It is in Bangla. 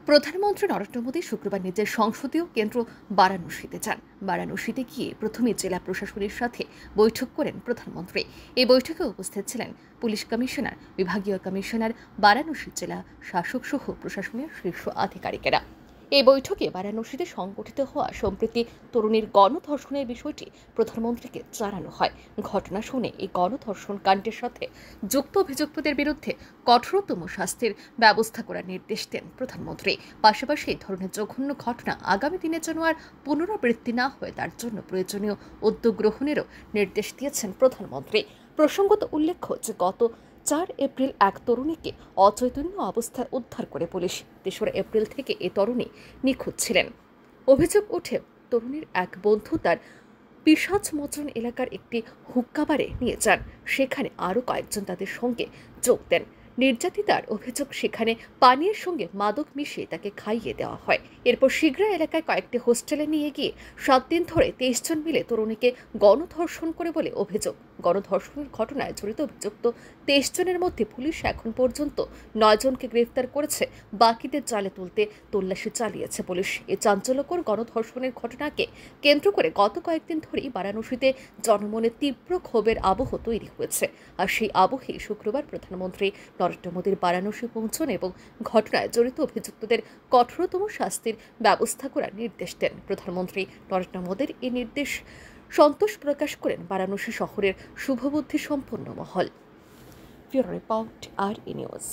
প্রধানমন্ত্রী নরেন্দ্র মোদী শুক্রবার নিজের সংসদীয় কেন্দ্র বারাণসীতে যান। বারাণসীতে গিয়ে প্রথমে জেলা প্রশাসনের সাথে বৈঠক করেন প্রধানমন্ত্রী। এই বৈঠকে উপস্থিত ছিলেন পুলিশ কমিশনার, বিভাগীয় কমিশনার, বারাণসী জেলা শাসক সহ প্রশাসনের শীর্ষ আধিকারিকেরা। এই বৈঠকে বারাণসীতে সংগঠিত হওয়া সম্প্রতি তরুণীর গণধর্ষণের বিষয়টি প্রধানমন্ত্রীকে জানানো হয়। ঘটনা শুনে এই গণধর্ষণ কাণ্ডের সাথে যুক্ত অভিযুক্তদের বিরুদ্ধে কঠোরতম শাস্তির ব্যবস্থা করার নির্দেশ দেন প্রধানমন্ত্রী। পাশাপাশি এই ধরনের জঘন্য ঘটনা আগামী দিনের জন্য আর পুনরাবৃত্তি না হয়ে তার জন্য প্রয়োজনীয় উদ্যোগ গ্রহণেরও নির্দেশ দিয়েছেন প্রধানমন্ত্রী। প্রসঙ্গত উল্লেখ্য যে গত 4 এপ্রিল এক তরুণীকে অচৈতন্য অবস্থায় উদ্ধার করে পুলিশ। 3রা এপ্রিল থেকে এ তরুণী নিখোঁজ ছিলেন। অভিযোগ ওঠে তরুণীর এক বন্ধু তার পিশাচমোচন এলাকার একটি হুক্কাবারে নিয়ে যান। সেখানে আরও কয়েকজন তাদের সঙ্গে যোগ দেন। নির্যাতিতার অভিযোগ সেখানে পানীয়ের সঙ্গে মাদক মিশিয়ে তাকে খাইয়ে দেওয়া হয়। এরপর শিগরা এলাকায় কয়েকটি হোস্টেলে নিয়ে গিয়ে 7 দিন ধরে 23 জন মিলে তরুণীকে গণধর্ষণ করে বলে অভিযোগ। গণধর্ষণের ঘটনায় জড়িত অভিযুক্ত 23 জনের মধ্যে পুলিশ এখন পর্যন্ত 9 জনকে গ্রেফতার করেছে। বাকিদের জালে তুলতে তল্লাশি চালিয়েছে পুলিশ। এই চাঞ্চল্যকর গণধর্ষণের ঘটনাকে কেন্দ্র করে গত কয়েকদিন ধরেই বারাণসীতে জনমনে তীব্র ক্ষোভের আবহ তৈরি হয়েছে। আর সেই আবহেই শুক্রবার প্রধানমন্ত্রী নরেন্দ্র মোদীর বারাণসী পৌঁছন এবং ঘটনায় জড়িত অভিযুক্তদের কঠোরতম শাস্তির ব্যবস্থা করার নির্দেশ দেন। প্রধানমন্ত্রী নরেন্দ্র মোদীর এই নির্দেশ সন্তোষ প্রকাশ করেন বারাণসী শহরের শুভবুদ্ধি সম্পন্ন মহল। ব্যুরো রিপোর্ট, আর নিউজ।